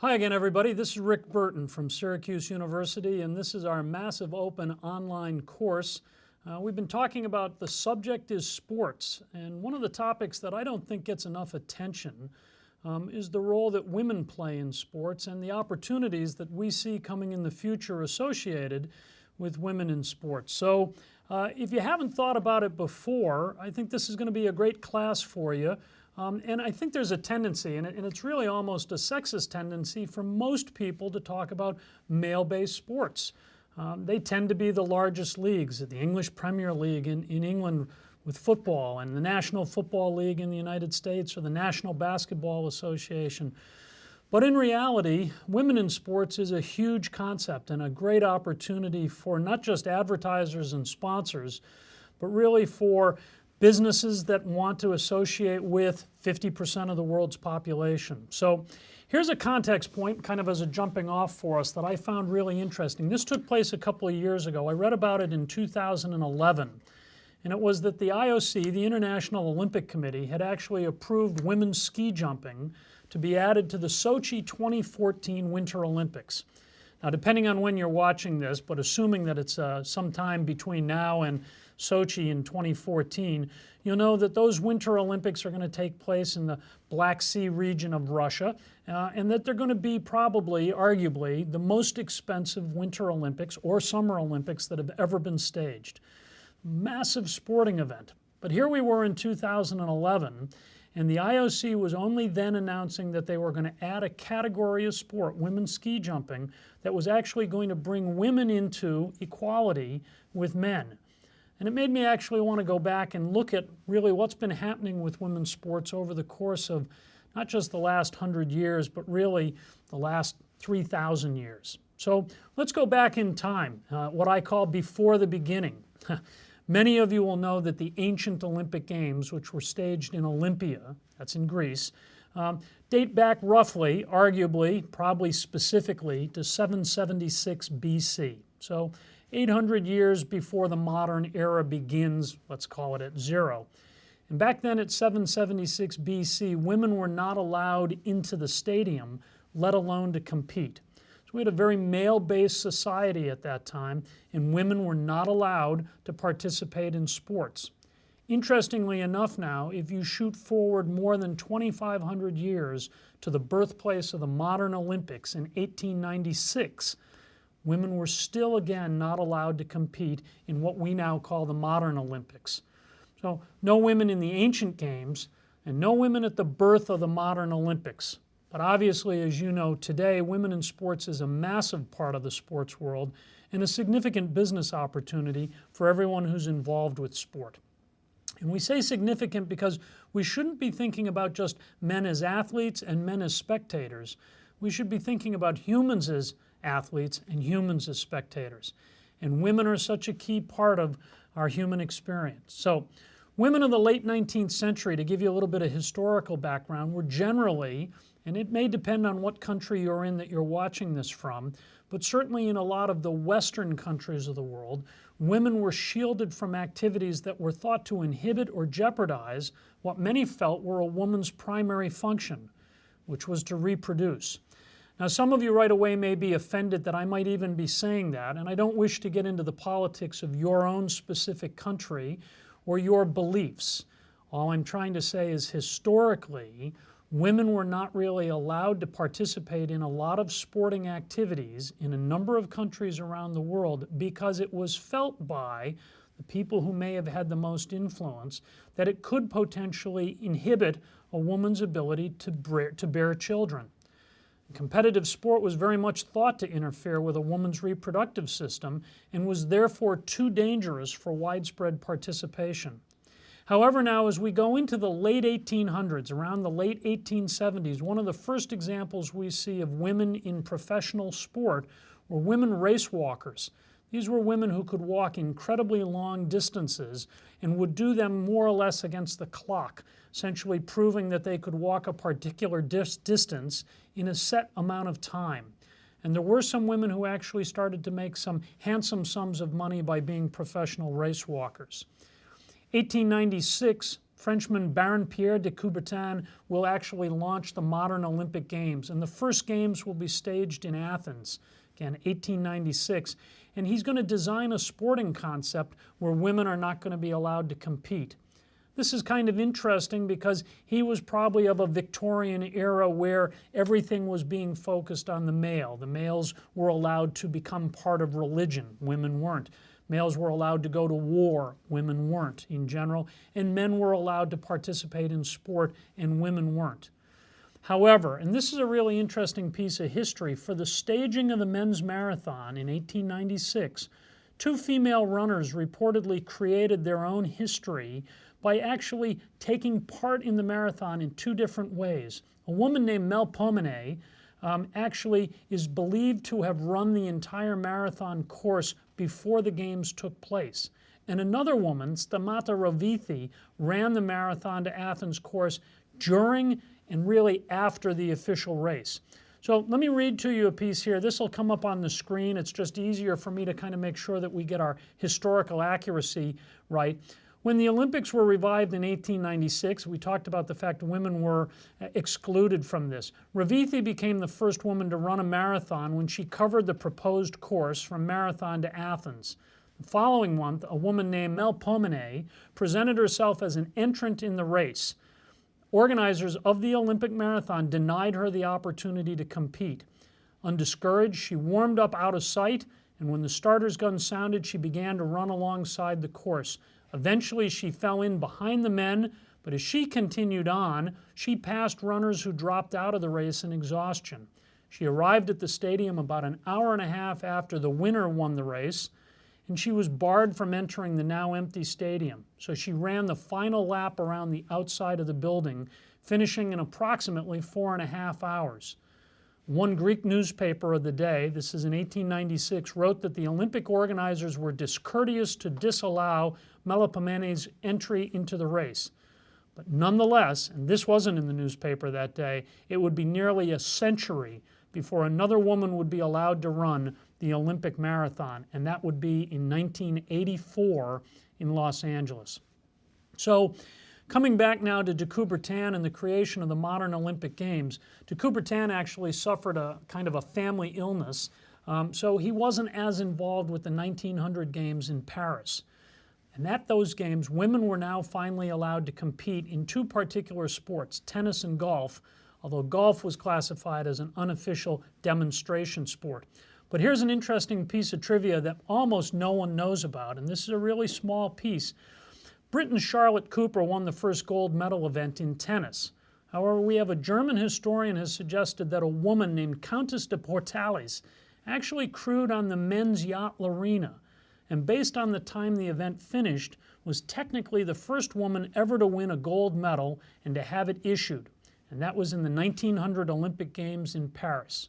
Hi again, everybody. This is Rick Burton from Syracuse University, and this is our massive open online course. We've been talking about the subject is sports, and one of the topics that I don't think gets enough attention is the role that women play in sports and the opportunities that we see coming in the future associated with women in sports. So if you haven't thought about it before, I think this is going to be a great class for you. And I think there's a tendency, and it's really almost a sexist tendency for most people to talk about male-based sports. They tend to be the largest leagues, the English Premier League in England with football, and the National Football League in the United States, or the National Basketball Association. But in reality, women in sports is a huge concept and a great opportunity for not just advertisers and sponsors, but really for businesses that want to associate with 50% of the world's population. So here's a context point, kind of as a jumping off for us, that I found really interesting. This took place a couple of years ago. I read about it in 2011. And it was that the IOC, the International Olympic Committee, had actually approved women's ski jumping to be added to the Sochi 2014 Winter Olympics. Now, depending on when you're watching this, but assuming that it's sometime between now and Sochi in 2014, you'll know that those Winter Olympics are going to take place in the Black Sea region of Russia, and that they're going to be probably, arguably, the most expensive Winter Olympics or Summer Olympics that have ever been staged. Massive sporting event. But here we were in 2011, and the IOC was only then announcing that they were going to add a category of sport, women's ski jumping, that was actually going to bring women into equality with men. And it made me actually want to go back and look at really what's been happening with women's sports over the course of not just the last 100 years, but really the last 3,000 years. So let's go back in time, what I call before the beginning. Many of you will know that the ancient Olympic Games, which were staged in Olympia, that's in Greece, date back roughly, arguably, probably specifically, to 776 BC. So 800 years before the modern era begins, let's call it at zero. And back then at 776 BC, women were not allowed into the stadium, let alone to compete. So we had a very male-based society at that time, and women were not allowed to participate in sports. Interestingly enough now, if you shoot forward more than 2,500 years to the birthplace of the modern Olympics in 1896, women were still again not allowed to compete in what we now call the modern Olympics. So no women in the ancient games and no women at the birth of the modern Olympics. But obviously, as you know, today women in sports is a massive part of the sports world and a significant business opportunity for everyone who's involved with sport. And we say significant because we shouldn't be thinking about just men as athletes and men as spectators. We should be thinking about humans as athletes and humans as spectators. And women are such a key part of our human experience. So women of the late 19th century, to give you a little bit of historical background, were generally, and it may depend on what country you're in that you're watching this from, but certainly in a lot of the Western countries of the world, women were shielded from activities that were thought to inhibit or jeopardize what many felt were a woman's primary function, which was to reproduce. Now, some of you right away may be offended that I might even be saying that, and I don't wish to get into the politics of your own specific country or your beliefs. All I'm trying to say is historically, women were not really allowed to participate in a lot of sporting activities in a number of countries around the world because it was felt by the people who may have had the most influence that it could potentially inhibit a woman's ability to bear children. Competitive sport was very much thought to interfere with a woman's reproductive system and was therefore too dangerous for widespread participation. However, now as we go into the late 1800s, around the late 1870s, one of the first examples we see of women in professional sport were women race walkers. These were women who could walk incredibly long distances and would do them more or less against the clock, essentially proving that they could walk a particular distance in a set amount of time. And there were some women who actually started to make some handsome sums of money by being professional race walkers. 1896, Frenchman Baron Pierre de Coubertin will actually launch the modern Olympic Games. And the first Games will be staged in Athens, again, 1896. And he's going to design a sporting concept where women are not going to be allowed to compete. This is kind of interesting because he was probably of a Victorian era where everything was being focused on the male. The males were allowed to become part of religion. Women weren't. Males were allowed to go to war. Women weren't in general. And men were allowed to participate in sport and women weren't. However, and this is a really interesting piece of history, for the staging of the men's marathon in 1896, two female runners reportedly created their own history by actually taking part in the marathon in two different ways. A woman named Melpomene actually is believed to have run the entire marathon course before the Games took place. And another woman, Stamata Ravithi, ran the marathon to Athens course during and really after the official race. So let me read to you a piece here. This will come up on the screen. It's just easier for me to kind of make sure that we get our historical accuracy right. When the Olympics were revived in 1896, we talked about the fact women were excluded from this. Ravithi became the first woman to run a marathon when she covered the proposed course from Marathon to Athens. The following month, a woman named Melpomene presented herself as an entrant in the race. Organizers of the Olympic marathon denied her the opportunity to compete. Undiscouraged, she warmed up out of sight, and when the starter's gun sounded, she began to run alongside the course. Eventually, she fell in behind the men, but as she continued on, she passed runners who dropped out of the race in exhaustion. She arrived at the stadium about an hour and a half after the winner won the race, and she was barred from entering the now empty stadium. So she ran the final lap around the outside of the building, finishing in approximately 4.5 hours. One Greek newspaper of the day, this is in 1896, wrote that the Olympic organizers were discourteous to disallow Melpomene's entry into the race. But nonetheless, and this wasn't in the newspaper that day, it would be nearly a century before another woman would be allowed to run the Olympic marathon, and that would be in 1984 in Los Angeles. So, coming back now to de Coubertin and the creation of the modern Olympic Games, de Coubertin actually suffered a kind of a family illness, so he wasn't as involved with the 1900 Games in Paris. And at those games, women were now finally allowed to compete in two particular sports, tennis and golf, although golf was classified as an unofficial demonstration sport. But here's an interesting piece of trivia that almost no one knows about, and this is a really small piece. Britain's Charlotte Cooper won the first gold medal event in tennis. However, we have a German historian has suggested that a woman named Countess de Portalis actually crewed on the men's yacht Larina, and based on the time the event finished, was technically the first woman ever to win a gold medal and to have it issued, and that was in the 1900 Olympic Games in Paris.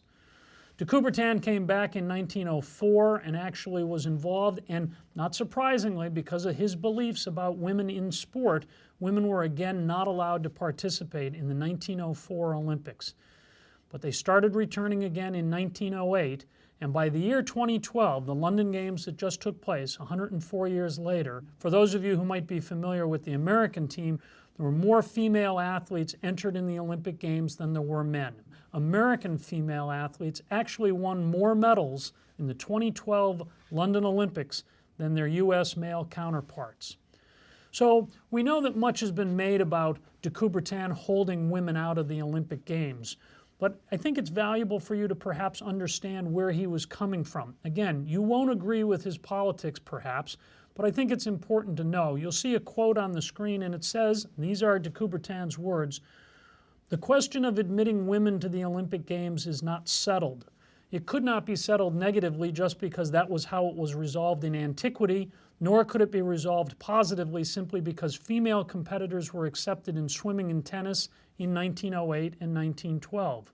De Coubertin came back in 1904 and actually was involved, and not surprisingly, because of his beliefs about women in sport, women were again not allowed to participate in the 1904 Olympics. But they started returning again in 1908, and by the year 2012, the London Games that just took place 104 years later, for those of you who might be familiar with the American team, there were more female athletes entered in the Olympic Games than there were men. American female athletes actually won more medals in the 2012 London Olympics than their U.S. male counterparts. So we know that much has been made about de Coubertin holding women out of the Olympic Games, but I think it's valuable for you to perhaps understand where he was coming from. Again, you won't agree with his politics perhaps, but I think it's important to know. You'll see a quote on the screen and it says, and these are de Coubertin's words, "The question of admitting women to the Olympic Games is not settled. It could not be settled negatively just because that was how it was resolved in antiquity, nor could it be resolved positively simply because female competitors were accepted in swimming and tennis in 1908 and 1912.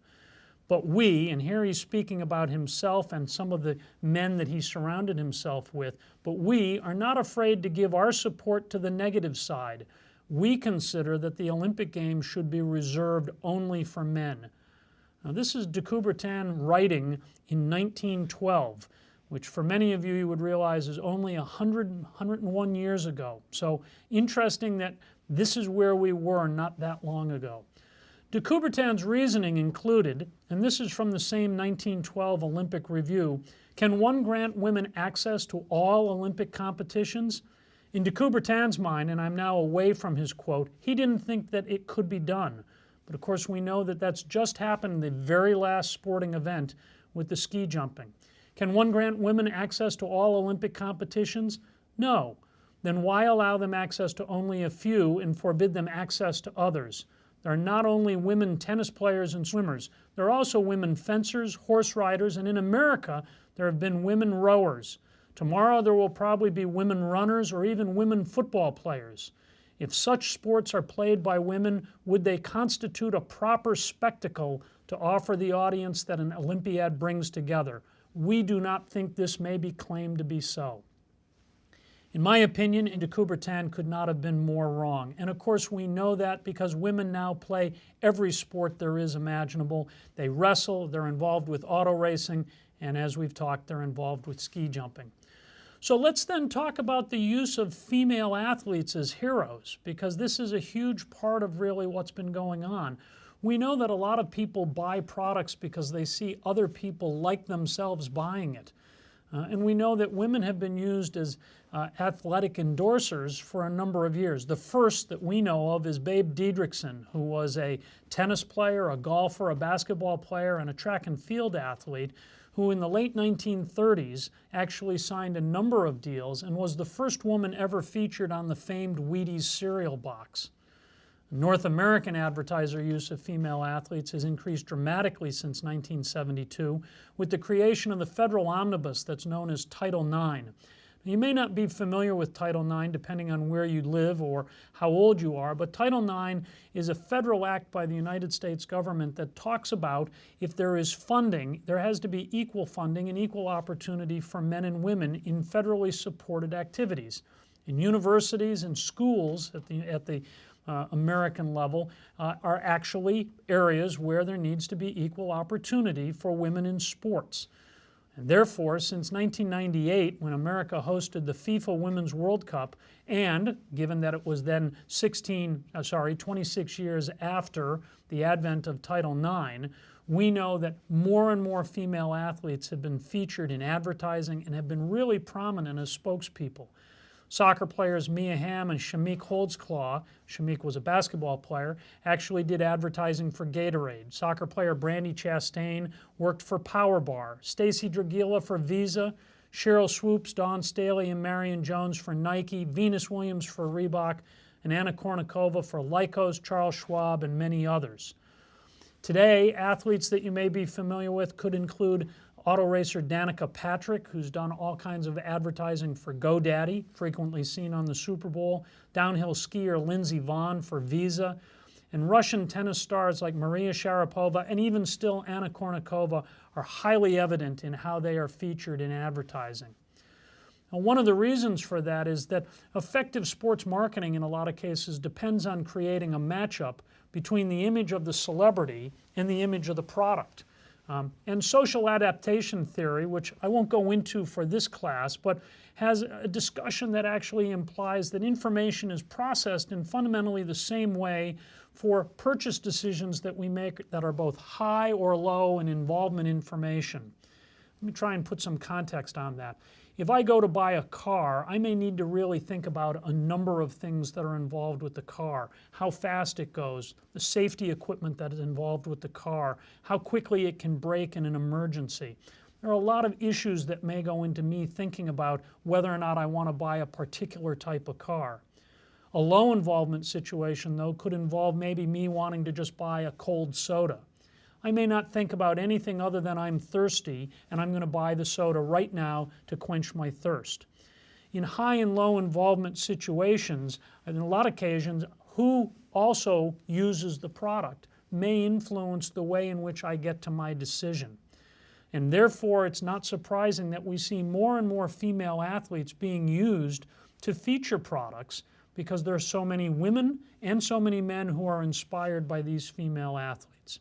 But we," and here he's speaking about himself and some of the men that he surrounded himself with, "but we are not afraid to give our support to the negative side. We consider that the Olympic Games should be reserved only for men." Now, this is de Coubertin writing in 1912, which for many of you would realize is only 101 years ago. So interesting that This is where we were not that long ago. De Coubertin's reasoning included, and this is from the same 1912 Olympic Review, can one grant women access to all Olympic competitions? In de Coubertin's mind, and I'm now away from his quote, he didn't think that it could be done. But of course we know that that's just happened in the very last sporting event with the ski jumping. Can one grant women access to all Olympic competitions? No. Then why allow them access to only a few and forbid them access to others? There are not only women tennis players and swimmers, there are also women fencers, horse riders, and in America there have been women rowers. Tomorrow there will probably be women runners or even women football players. If such sports are played by women, would they constitute a proper spectacle to offer the audience that an Olympiad brings together? We do not think this may be claimed to be so. In my opinion, de Coubertin could not have been more wrong. And of course we know that because women now play every sport there is imaginable. They wrestle, they're involved with auto racing, and as we've talked, they're involved with ski jumping. So let's then talk about the use of female athletes as heroes, because this is a huge part of really what's been going on. We know that a lot of people buy products because they see other people like themselves buying it. And we know that women have been used as athletic endorsers for a number of years. The first that we know of is Babe Didrikson, who was a tennis player, a golfer, a basketball player, and a track and field athlete, who in the late 1930s actually signed a number of deals and was the first woman ever featured on the famed Wheaties cereal box. North American advertiser use of female athletes has increased dramatically since 1972 with the creation of the federal omnibus that's known as Title IX. You may not be familiar with Title IX depending on where you live or how old you are, but Title IX is a federal act by the United States government that talks about if there is funding, there has to be equal funding and equal opportunity for men and women in federally supported activities. In universities and schools at the American level are actually areas where there needs to be equal opportunity for women in sports. And therefore, since 1998, when America hosted the FIFA Women's World Cup, and given that it was then 26 years after the advent of Title IX, we know that more and more female athletes have been featured in advertising and have been really prominent as spokespeople. Soccer players Mia Hamm and Shamik Holdsclaw, Shamik was a basketball player, actually did advertising for Gatorade. Soccer player Brandi Chastain worked for Powerbar. Stacey Dragila for Visa. Cheryl Swoops, Dawn Staley, and Marion Jones for Nike. Venus Williams for Reebok. And Anna Kournikova for Lycos, Charles Schwab, and many others. Today, athletes that you may be familiar with could include auto racer Danica Patrick, who's done all kinds of advertising for GoDaddy, frequently seen on the Super Bowl, downhill skier Lindsey Vonn for Visa, and Russian tennis stars like Maria Sharapova and even still Anna Kournikova are highly evident in how they are featured in advertising. And one of the reasons for that is that effective sports marketing in a lot of cases depends on creating a matchup between the image of the celebrity and the image of the product. And social adaptation theory, which I won't go into for this class, but has a discussion that actually implies that information is processed in fundamentally the same way for purchase decisions that we make that are both high or low in involvement information. Let me try and put some context on that. If I go to buy a car, I may need to really think about a number of things that are involved with the car. How fast it goes, the safety equipment that is involved with the car, how quickly it can brake in an emergency. There are a lot of issues that may go into me thinking about whether or not I want to buy a particular type of car. A low involvement situation, though, could involve maybe me wanting to just buy a cold soda. I may not think about anything other than I'm thirsty and I'm going to buy the soda right now to quench my thirst. In high and low involvement situations, in a lot of occasions, who also uses the product may influence the way in which I get to my decision. And therefore, it's not surprising that we see more and more female athletes being used to feature products because there are so many women and so many men who are inspired by these female athletes.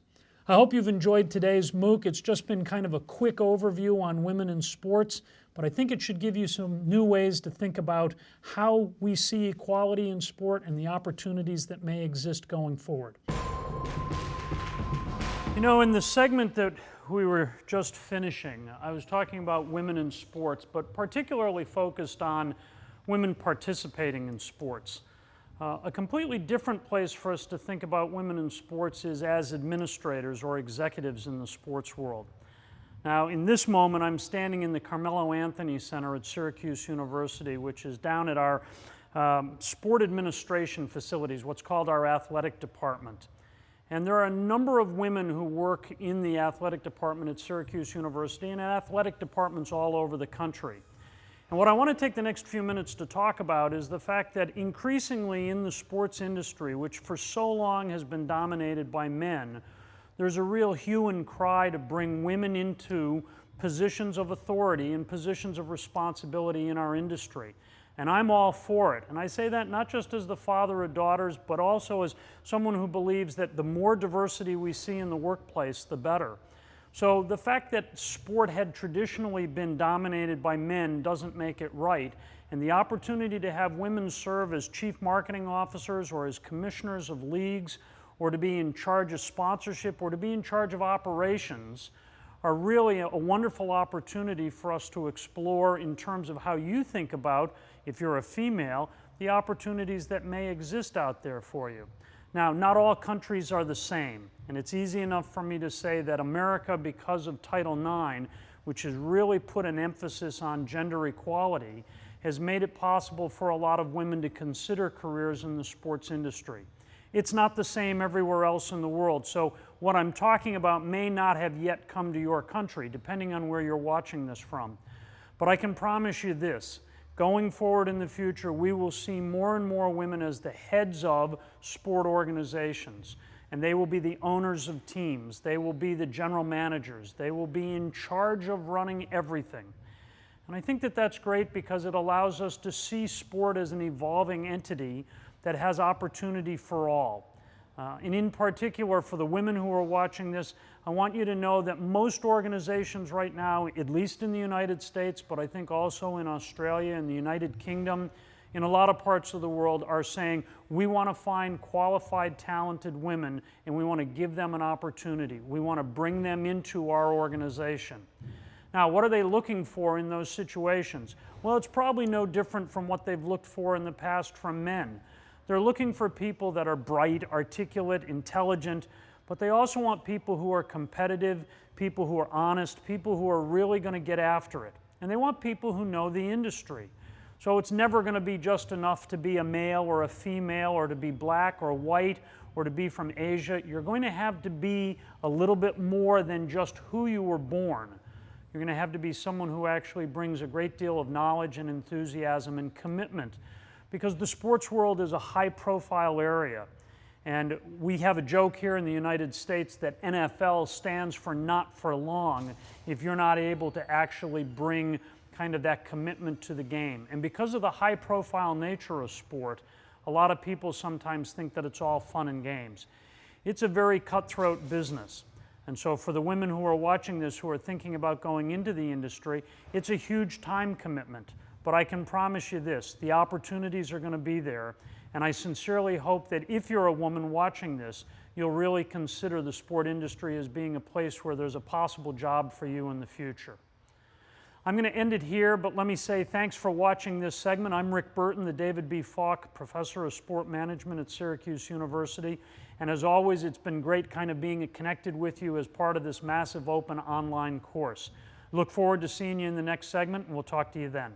I hope you've enjoyed today's MOOC. It's just been kind of a quick overview on women in sports, but I think it should give you some new ways to think about how we see equality in sport and the opportunities that may exist going forward. You know, in the segment that we were just finishing, I was talking about women in sports, but particularly focused on women participating in sports. A completely different place for us to think about women in sports is as administrators or executives in the sports world. Now, in this moment, I'm standing in the Carmelo Anthony Center at Syracuse University, which is down at our sport administration facilities, what's called our athletic department. And there are a number of women who work in the athletic department at Syracuse University and at athletic departments all over the country. And what I want to take the next few minutes to talk about is the fact that increasingly in the sports industry, which for so long has been dominated by men, there's a real hue and cry to bring women into positions of authority and positions of responsibility in our industry. And I'm all for it. And I say that not just as the father of daughters, but also as someone who believes that the more diversity we see in the workplace, the better. So the fact that sport had traditionally been dominated by men doesn't make it right. And the opportunity to have women serve as chief marketing officers or as commissioners of leagues or to be in charge of sponsorship or to be in charge of operations are really a wonderful opportunity for us to explore in terms of how you think about, if you're a female, the opportunities that may exist out there for you. Now, not all countries are the same, and it's easy enough for me to say that America, because of Title IX, which has really put an emphasis on gender equality, has made it possible for a lot of women to consider careers in the sports industry. It's not the same everywhere else in the world, so what I'm talking about may not have yet come to your country, depending on where you're watching this from. But I can promise you this. Going forward in the future, we will see more and more women as the heads of sport organizations, and they will be the owners of teams, they will be the general managers, they will be in charge of running everything. And I think that that's great because it allows us to see sport as an evolving entity that has opportunity for all. And in particular, for the women who are watching this, I want you to know that most organizations right now, at least in the United States, but I think also in Australia and the United Kingdom, in a lot of parts of the world, are saying, we want to find qualified, talented women, and we want to give them an opportunity. We want to bring them into our organization. Now, what are they looking for in those situations? Well, it's probably no different from what they've looked for in the past from men. They're looking for people that are bright, articulate, intelligent, but they also want people who are competitive, people who are honest, people who are really going to get after it. And they want people who know the industry. So it's never going to be just enough to be a male or a female or to be black or white or to be from Asia. You're going to have to be a little bit more than just who you were born. You're going to have to be someone who actually brings a great deal of knowledge and enthusiasm and commitment, because the sports world is a high-profile area. And we have a joke here in the United States that NFL stands for not for long if you're not able to actually bring kind of that commitment to the game. And because of the high-profile nature of sport, a lot of people sometimes think that it's all fun and games. It's a very cutthroat business. And so for the women who are watching this who are thinking about going into the industry, it's a huge time commitment. But I can promise you this, the opportunities are going to be there, and I sincerely hope that if you're a woman watching this, you'll really consider the sport industry as being a place where there's a possible job for you in the future. I'm going to end it here, but let me say thanks for watching this segment. I'm Rick Burton, the David B. Falk Professor of Sport Management at Syracuse University, and as always, it's been great kind of being connected with you as part of this massive open online course. Look forward to seeing you in the next segment, and we'll talk to you then.